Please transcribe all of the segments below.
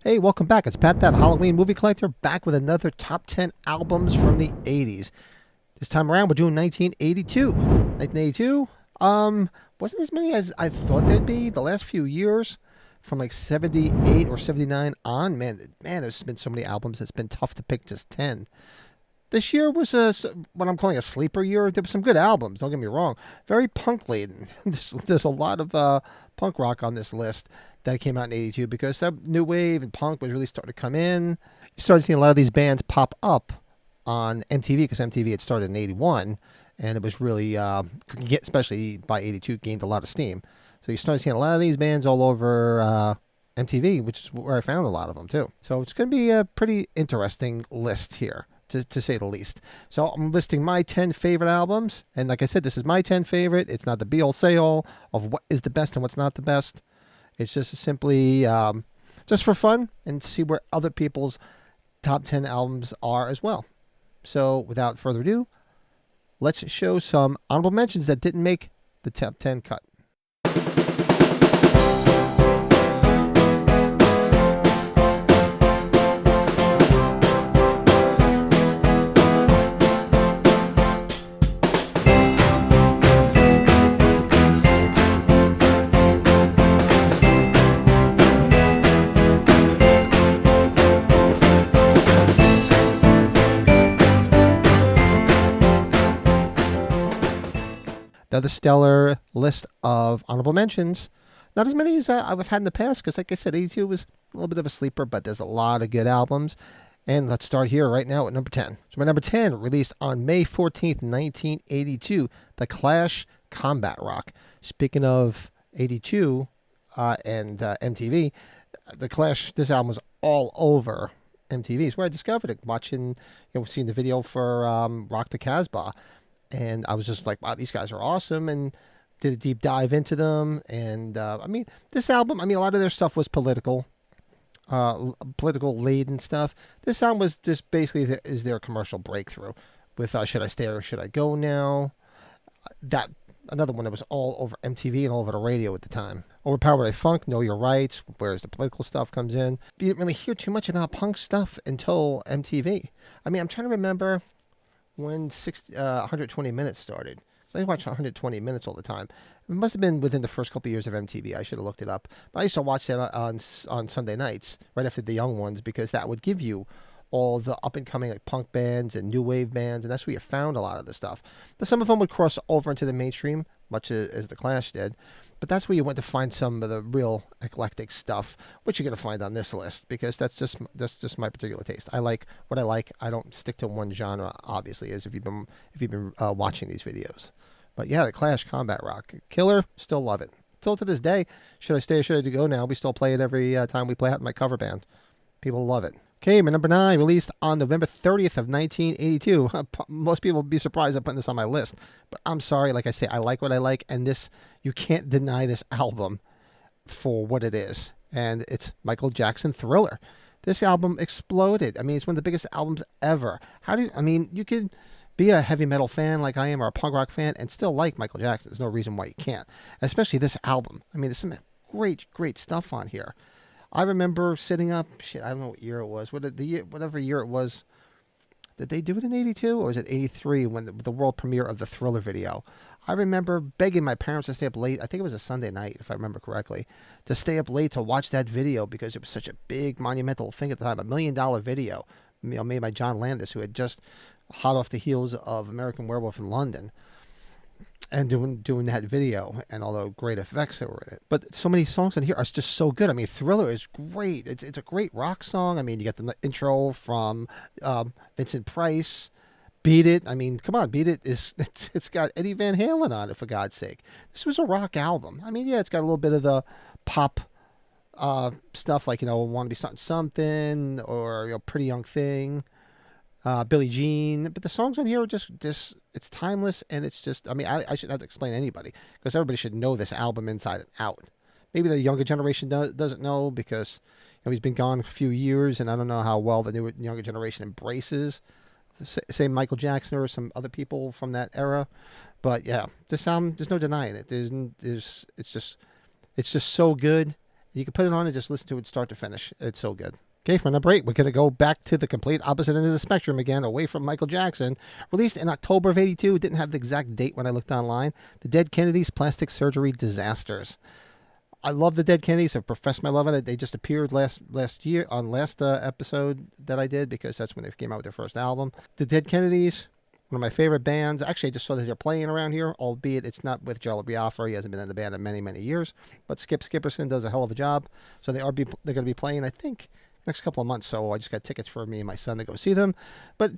Hey, welcome back. It's Pat, that Halloween movie collector, back with another top 10 albums from the 80s. This time around, we're doing 1982. 1982, wasn't as many as I thought there'd be the last few years. From like 78 or 79 on, man, there's been so many albums, it's been tough to pick just 10. This year was what I'm calling a sleeper year. There were some good albums, don't get me wrong. Very punk laden. There's a lot of punk rock on this list that came out in 82 because that new wave and punk was really starting to come in. You started seeing a lot of these bands pop up on MTV because MTV had started in 81 and it was really, especially by 82, gained a lot of steam. So you started seeing a lot of these bands all over MTV, which is where I found a lot of them too. So it's going to be a pretty interesting list here, to say the least. So I'm listing my 10 favorite albums. And like I said, this is my 10 favorite. It's not the be-all, say-all of what is the best and what's not the best. It's just simply just for fun and see where other people's top 10 albums are as well. So without further ado, let's show some honorable mentions that didn't make the top 10 cut. Another stellar list of honorable mentions. Not as many as I've had in the past because, like I said, 82 was a little bit of a sleeper, but there's a lot of good albums. And let's start here right now at number 10. So my number 10, released on May 14th, 1982, The Clash, Combat Rock. Speaking of 82 and MTV, The Clash, this album was all over MTV. It's where I discovered it, watching, seeing the video for Rock the Casbah. And I was just like, wow, these guys are awesome, and did a deep dive into them. And this album, a lot of their stuff was political laden stuff. This album was just basically is their commercial breakthrough with Should I Stay or Should I Go Now? That another one that was all over MTV and all over the radio at the time. Overpowered by Funk, Know Your Rights, whereas the political stuff comes in. You didn't really hear too much about punk stuff until MTV. I'm trying to remember when 120 Minutes started. I watched 120 Minutes all the time. It must have been within the first couple of years of MTV. I should have looked it up. But I used to watch that on Sunday nights, right after the young ones, because that would give you all the up-and-coming like punk bands and new wave bands, and that's where you found a lot of the stuff. But some of them would cross over into the mainstream, much as The Clash did. But that's where you went to find some of the real eclectic stuff, which you're going to find on this list, because that's just my particular taste. I like what I like. I don't stick to one genre, obviously, as if you've been watching these videos. But yeah, The Clash, Combat Rock, killer. Still love it. Still to this day. Should I Stay or Should I Go Now? We still play it every time we play out in my cover band. People love it. Okay, my number 9, released on November 30th of 1982. Most people would be surprised I'm putting this on my list. But I'm sorry, like I say, I like what I like. And this, you can't deny this album for what it is. And it's Michael Jackson, Thriller. This album exploded. It's one of the biggest albums ever. You could be a heavy metal fan like I am, or a punk rock fan, and still like Michael Jackson. There's no reason why you can't. Especially this album. There's some great stuff on here. I remember sitting up, I don't know what year it was. Whatever year it was. Did they do it in 82 or was it 83 when the world premiere of the Thriller video? I remember begging my parents to stay up late. I think it was a Sunday night, if I remember correctly, to stay up late to watch that video because it was such a big monumental thing at the time, $1 million video, made by John Landis, who had just hot off the heels of American Werewolf in London. And doing that video and all the great effects that were in it. But so many songs in here are just so good. Thriller is great. It's a great rock song. You get the intro from Vincent Price. Beat It. Come on, Beat It it's got Eddie Van Halen on it, for God's sake. This was a rock album. It's got a little bit of the pop stuff like, Want to Be Starting Something or Pretty Young Thing. Billie Jean, but the songs on here are just it's timeless, and it's just, I shouldn't have to explain to anybody, because everybody should know this album inside and out. Maybe the younger generation doesn't know, because he's been gone a few years, and I don't know how well the younger generation embraces, say Michael Jackson or some other people from that era. But yeah, this album, there's no denying it. It's just so good. You can put it on and just listen to it start to finish. It's so good. Okay, for number 8, we're going to go back to the complete opposite end of the spectrum again, away from Michael Jackson. Released in October of 82, didn't have the exact date when I looked online. The Dead Kennedys, Plastic Surgery Disasters. I love the Dead Kennedys. I've professed my love in it. They just appeared last year on last episode that I did, because that's when they came out with their first album. The Dead Kennedys, one of my favorite bands. Actually, I just saw that they're playing around here, albeit it's not with Jello Biafra. He hasn't been in the band in many, many years. But Skip Skipperson does a hell of a job. So they're going to be playing, I think, next couple of months. So I just got tickets for me and my son to go see them. But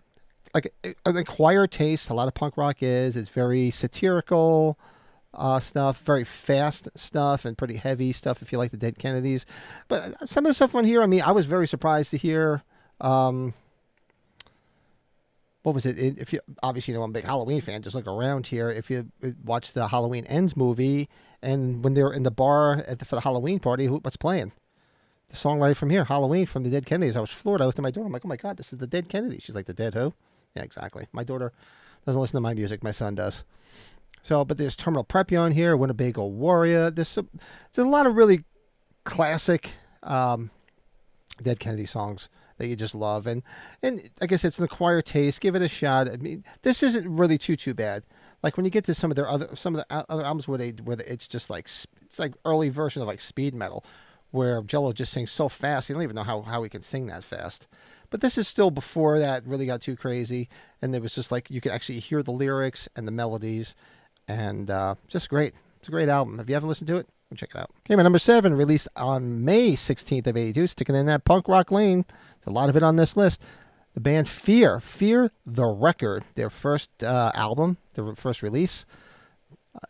like an acquired taste, a lot of punk rock is. It's very satirical stuff, very fast stuff, and pretty heavy stuff if you like the Dead Kennedys. But some of the stuff on here, I mean, I was very surprised to hear. What was it? If you obviously I'm a big Halloween fan, just look around here. If you watch the Halloween Ends movie, and when they're in the bar for the Halloween party, what's playing? The song right from here, Halloween from the Dead Kennedys. I was floored. I looked at my daughter. I'm like, oh my God, this is the Dead Kennedys. She's like, the Dead who? Yeah, exactly. My daughter doesn't listen to my music. My son does. So, but there's Terminal Prep on here, Winnebago Warrior. There's a lot of really classic Dead Kennedy songs that you just love, and I guess it's an acquired taste. Give it a shot. I mean, this isn't really too bad. Like when you get to some of the other albums where it's just like it's like early version of like speed metal, where Jello just sings so fast you don't even know how he can sing that fast. But this is still before that really got too crazy, and it was just like you could actually hear the lyrics and the melodies, and just great. It's a great album. If you haven't listened to it, go check it out. Okay, my number 7, released on May 16th of 82, sticking in that punk rock lane. There's a lot of it on this list. The band Fear the Record, their first album, their first release.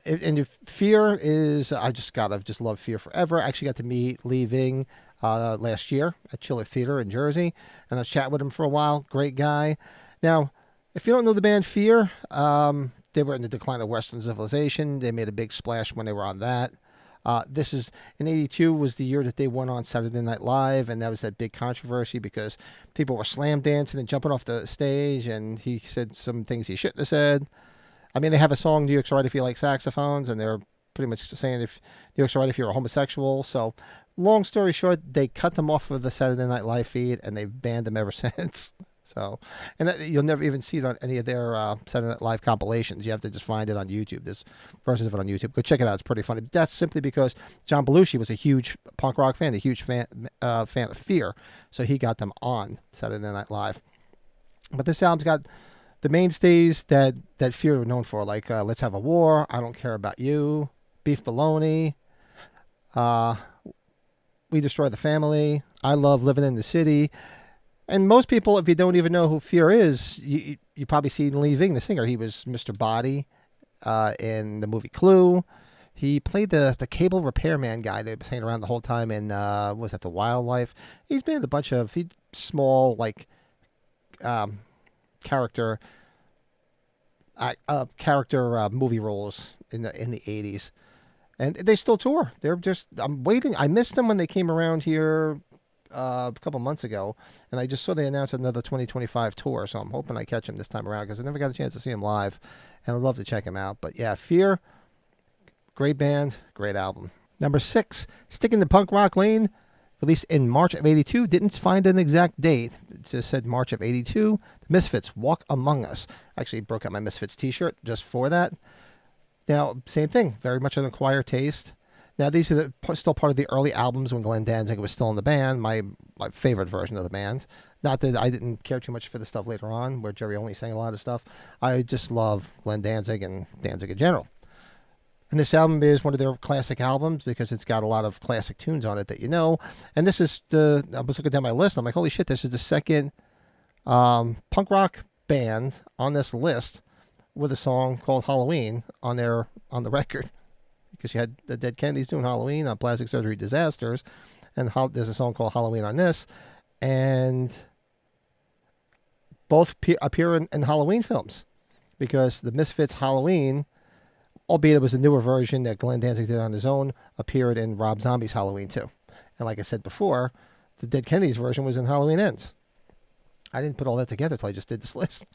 And Fear is, I just love Fear forever. I actually got to meet Lee Ving last year at Chiller Theater in Jersey, and I chat with him for a while. Great guy. Now, if you don't know the band Fear, they were in the decline of Western civilization. They made a big splash when they were on that. This is in 82 was the year that they went on Saturday Night Live, and that was that big controversy because people were slam dancing and jumping off the stage, and he said some things he shouldn't have said. I mean, they have a song, New York's Right If You Like Saxophones, and they're pretty much saying if New York's right if you're a homosexual. So, long story short, they cut them off of the Saturday Night Live feed, and they've banned them ever since. So, and you'll never even see it on any of their Saturday Night Live compilations. You have to just find it on YouTube. There's versions of it on YouTube. Go check it out. It's pretty funny. That's simply because John Belushi was a huge punk rock fan, a huge fan of Fear. So he got them on Saturday Night Live. But this album's got the mainstays that Fear were known for, like Let's Have a War, I Don't Care About You, Beef Bologna, We Destroy the Family, I Love Living in the City. And most people, if you don't even know who Fear is, you probably see Lee Ving, the singer. He was Mr. Body in the movie Clue. He played the cable repairman guy that was hanging around the whole time in, was that The Wildlife? He's been in a bunch of small, like, character movie roles in the 80s. And they still tour. I'm waiting. I missed them when they came around here a couple months ago, and I just saw they announced another 2025 tour, so I'm hoping I catch him this time around because I never got a chance to see him live, and I'd love to check him out. But yeah, Fear, great band, great album. Number 6, sticking the punk rock lane, released in March of 82, didn't find an exact date. It just said March of 82. The Misfits, Walk Among Us. I actually broke out my Misfits t-shirt just for that. Now, same thing, very much an acquired taste. Now, these are still part of the early albums when Glenn Danzig was still in the band, my favorite version of the band. Not that I didn't care too much for the stuff later on, where Jerry only sang a lot of stuff. I just love Glenn Danzig and Danzig in general. And this album is one of their classic albums because it's got a lot of classic tunes on it that you know. And this is I was looking down my list, I'm like, holy shit, this is the second punk rock band on this list with a song called Halloween on the record. Because you had the Dead Kennedys doing Halloween on Plastic Surgery Disasters, and there's a song called Halloween on this, and both appear in Halloween films, because the Misfits Halloween, albeit it was a newer version that Glenn Danzig did on his own, appeared in Rob Zombie's Halloween too. And like I said before, the Dead Kennedys version was in Halloween Ends. I didn't put all that together till I just did this list,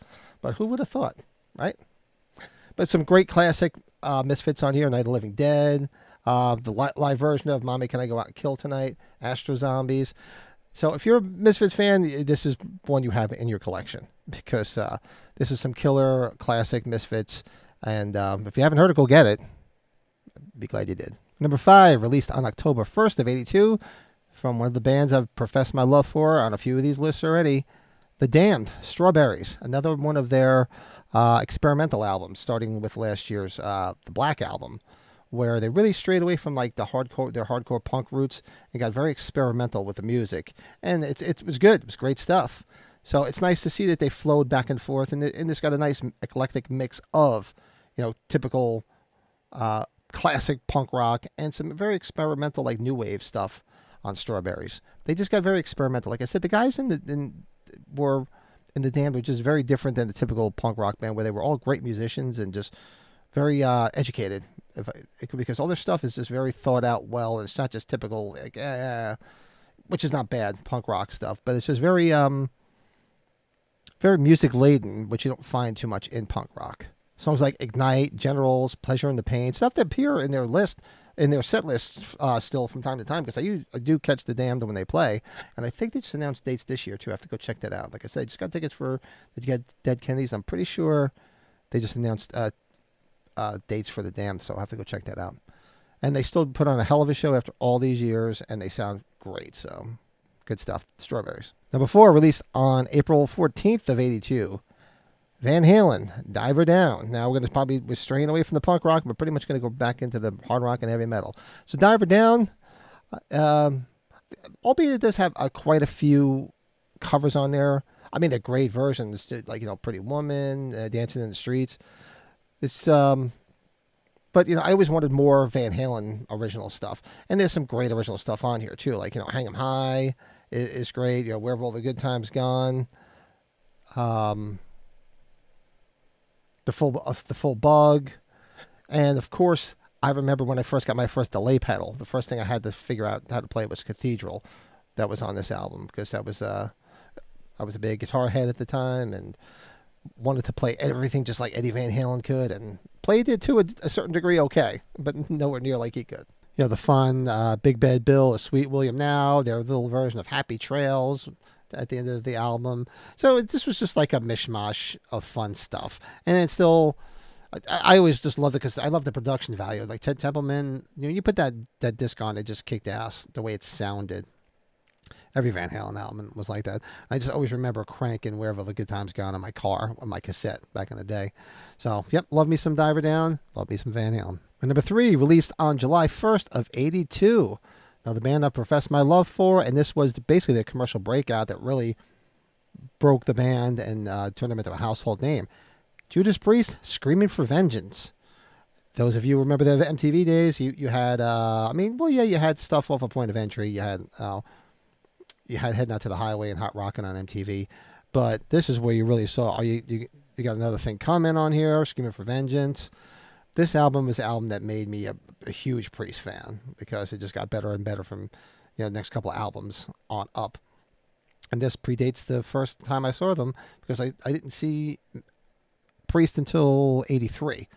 but who would have thought, right? But some great classic Misfits on here, Night of the Living Dead, The live version of Mommy Can I Go Out and Kill Tonight, Astro Zombies. So if you're a Misfits fan, this is one you have in your collection because this is some killer classic Misfits. And if you haven't heard it, go get it. Be glad you did. Number 5, released on October 1st of 82 from one of the bands I've professed my love for on a few of these lists already. The Damned, Strawberries, another one of their experimental albums, starting with last year's The Black Album, where they really strayed away from like their hardcore punk roots and got very experimental with the music. And it was good. It was great stuff. So it's nice to see that they flowed back and forth, and this got a nice eclectic mix of, typical classic punk rock and some very experimental like new wave stuff on Strawberries. They just got very experimental. Like I said, the guys were in the Damned were just very different than the typical punk rock band, where they were all great musicians and just very educated. Because all their stuff is just very thought out well, and it's not just typical like which is not bad punk rock stuff, but it's just very very music laden, which you don't find too much in punk rock. Songs like Ignite, Generals, Pleasure and the Pain, stuff that appear in their set lists still from time to time, because I do catch the Damned when they play, and I think they just announced dates this year too. I have to go check that out. Like I said, I just got tickets for the Dead Kennedys. I'm pretty sure they just announced dates for the Damned, so I'll have to go check that out. And they still put on a hell of a show after all these years, and they sound great, so good stuff. Strawberries. Number 4, released on April 14th of 82. Van Halen, Diver Down. Now we're straying away from the punk rock. We're pretty much going to go back into the hard rock and heavy metal. So Diver Down, albeit it does have quite a few covers on there. I mean, they're great versions, like, Pretty Woman, Dancing in the Streets. It's, but, I always wanted more Van Halen original stuff. And there's some great original stuff on here, too. Like, Hang 'em High is great. Where Have All the Good Times Gone? The full bug, and of course I remember when I first got my first delay pedal. The first thing I had to figure out how to play was Cathedral, that was on this album, because I was a big guitar head at the time and wanted to play everything just like Eddie Van Halen could, and played it to a certain degree, okay, but nowhere near like he could. The fun Big Bad Bill, A Sweet William Now, their little version of Happy Trails at the end of the album. So this was just like a mishmash of fun stuff. And it's still, I always just loved it because I love the production value. Like Ted Templeman, you put that disc on, it just kicked ass the way it sounded. Every Van Halen album was like that. I just always remember cranking Wherever the Good Times Gone on my car, on my cassette back in the day. So, yep, love me some Diver Down, love me some Van Halen. And number 3, released on July 1st of 82. Now, the band I've professed my love for, and this was basically the commercial breakout that really broke the band and turned them into a household name. Judas Priest, Screaming for Vengeance. Those of you who remember the MTV days, you had, you had stuff off of Point of Entry. You had Heading Out to the Highway and Hot Rockin' on MTV. But this is where you really saw, you got Another Thing Coming on here, Screaming for Vengeance. This album was the album that made me a huge Priest fan, because it just got better and better from the next couple of albums on up. And this predates the first time I saw them, because I didn't see Priest until 83.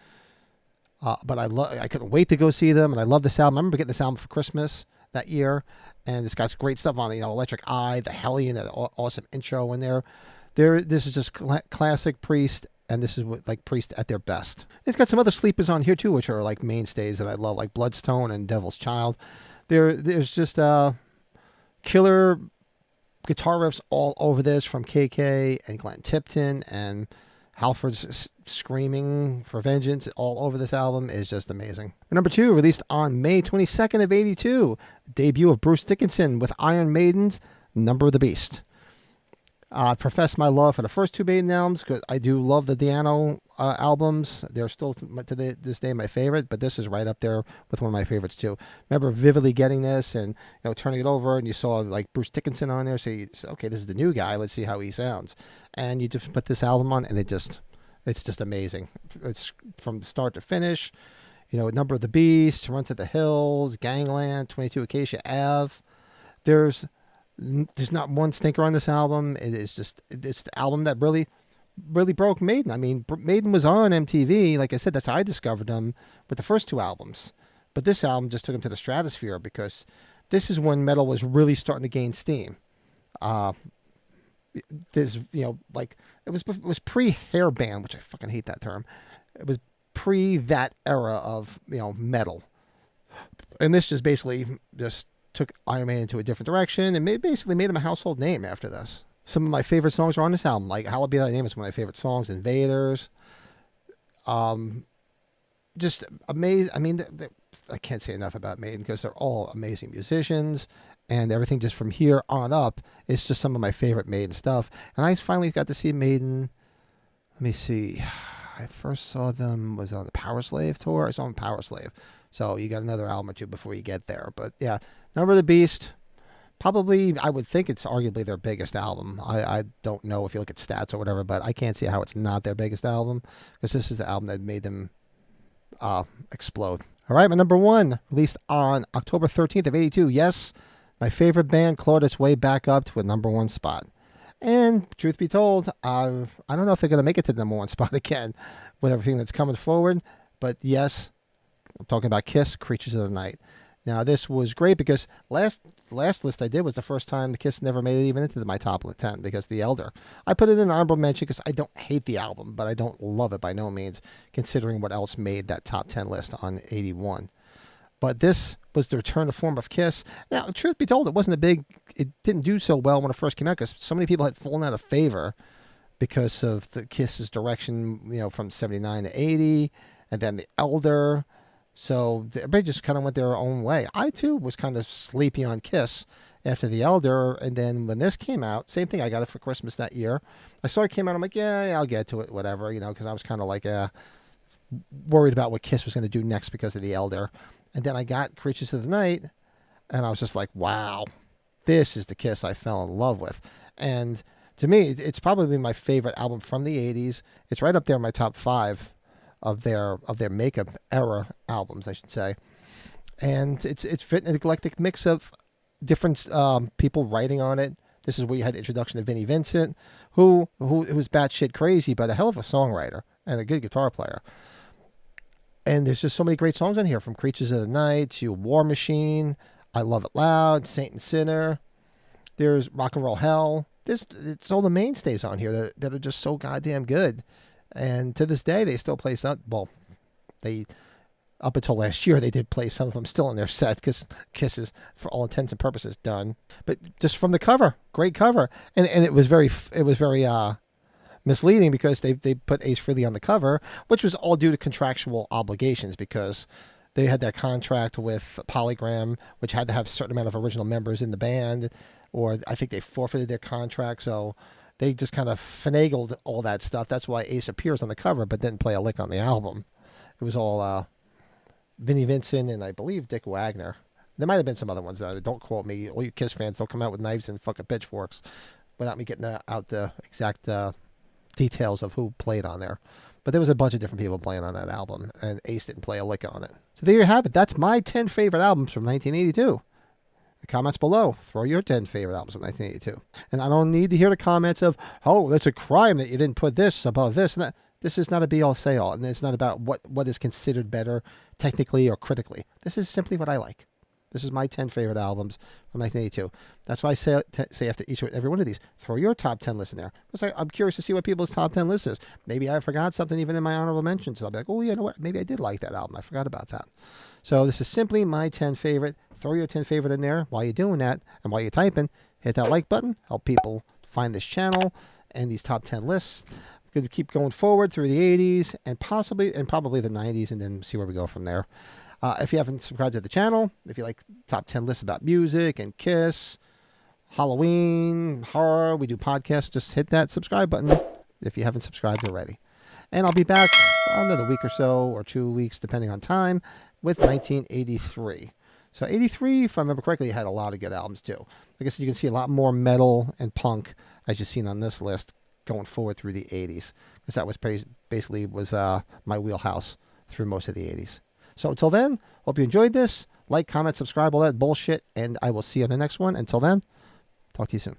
But I couldn't wait to go see them, and I love this album. I remember getting this album for Christmas that year, and it's got great stuff on it. Electric Eye, the Hellion, that awesome intro in there. This is just classic Priest. And this is like Priest at their best. It's got some other sleepers on here too, which are like mainstays that I love, like Bloodstone and Devil's Child. There's just killer guitar riffs all over this from KK and Glenn Tipton, and Halford's screaming for vengeance all over this album is just amazing. Number 2, released on May 22nd of 82, debut of Bruce Dickinson with Iron Maiden's Number of the Beast. Profess my love for the first 2 Maiden albums, because I do love the Diano albums. They're still to this day my favorite, but this is right up there with one of my favorites too. Remember vividly getting this and turning it over, and you saw like Bruce Dickinson on there, so you said, okay, this is the new guy, let's see how he sounds. And you just put this album on, and it's just amazing. It's from start to finish. Number of the Beast, Run to the Hills, Gangland, 22 Acacia Ave. There's not one stinker on this album. It's the album that really broke Maiden. I mean, Maiden was on MTV. Like I said, that's how I discovered them with the first 2 albums. But this album just took him to the stratosphere because this is when metal was really starting to gain steam. Uh, this, like it was pre hair band, which I fucking hate that term. It was pre that era of metal, and this just basically just took Iron Man into a different direction and basically made him a household name after this. Some of my favorite songs are on this album, like "Hallowed Be Thy Name" is one of my favorite songs. "Invaders," just amazing. I mean, I can't say enough about Maiden because they're all amazing musicians, and everything just from here on up is just some of my favorite Maiden stuff. And I finally got to see Maiden. Let me see. I first saw them was on the Power Slave tour. I saw them Power Slave. So you got another album or two before you get there. But yeah, Number of the Beast, probably, I would think it's arguably their biggest album. I don't know if you look at stats or whatever, but I can't see how it's not their biggest album because this is the album that made them explode. All right, my number one, released on October 13th of 82. Yes, my favorite band clawed its way back up to a number one spot. And truth be told, I don't know if they're going to make it to the number one spot again with everything that's coming forward. But yes, I'm talking about Kiss, Creatures of the Night. Now, this was great because last list I did was the first time the Kiss never made it even into my top 10 because The Elder. I put it in honorable mention because I don't hate the album, but I don't love it by no means, considering what else made that top 10 list on 81. But this was the return to form of Kiss. Now, truth be told, it didn't do so well when it first came out because so many people had fallen out of favor because of the Kiss's direction, from 79 to 80, and then The Elder. So everybody just kind of went their own way. I, too, was kind of sleepy on Kiss after The Elder, and then when this came out, same thing, I got it for Christmas that year. I saw it came out, I'm like, yeah, I'll get to it, whatever, because I was kind of like worried about what Kiss was going to do next because of The Elder. And then I got Creatures of the Night, and I was just like, wow, this is the Kiss I fell in love with. And to me, it's probably my favorite album from the 80s. It's right up there in my top 5 of their makeup era albums, I should say. And it's fit an eclectic mix of different people writing on it. This is where you had the introduction of Vinnie Vincent, who was batshit crazy, but a hell of a songwriter and a good guitar player. And there's just so many great songs on here, from Creatures of the Night to War Machine, I Love It Loud, Saint and Sinner. There's Rock and Roll Hell. It's all the mainstays on here that are just so goddamn good. And to this day, they still play some. Well, up until last year, they did play some of them still in their set because Kiss is, for all intents and purposes, done. But just from the cover, great cover, and it was very misleading because they put Ace Frehley on the cover, which was all due to contractual obligations because they had that contract with Polygram, which had to have a certain amount of original members in the band, or I think they forfeited their contract, so they just kind of finagled all that stuff. That's why Ace appears on the cover but didn't play a lick on the album. It was all Vinnie Vincent and I believe Dick Wagner. There might have been some other ones. Don't quote me. All you Kiss fans, don't come out with knives and fucking pitchforks without me getting out the exact details of who played on there. But there was a bunch of different people playing on that album, and Ace didn't play a lick on it. So there you have it. That's my 10 favorite albums from 1982. The comments below, throw your 10 favorite albums from 1982. And I don't need to hear the comments of, oh, that's a crime that you didn't put this above this and that. This is not a be-all, say-all, and it's not about what is considered better technically or critically. This is simply what I like. This is my 10 favorite albums from 1982. That's why I say after each and every one of these, throw your top 10 list in there. Because I'm curious to see what people's top 10 list is. Maybe I forgot something even in my honorable mentions. I'll be like, oh, you know what? Maybe I did like that album. I forgot about that. So this is simply my 10 favorite. Throw your 10 favorite in there. While you're doing that and while you're typing, hit that like button. Help people find this channel and these top 10 lists. We're going to keep going forward through the 80s and probably the 90s and then see where we go from there. If you haven't subscribed to the channel, if you like top 10 lists about music and Kiss, Halloween, horror, we do podcasts, just hit that subscribe button if you haven't subscribed already. And I'll be back another week or so, or 2 weeks, depending on time, with 1983. So 83, if I remember correctly, had a lot of good albums too. Like I said, you can see a lot more metal and punk, as you've seen on this list, going forward through the 80s. Because that was basically my wheelhouse through most of the 80s. So until then, hope you enjoyed this. Like, comment, subscribe, all that bullshit, and I will see you on the next one. Until then, talk to you soon.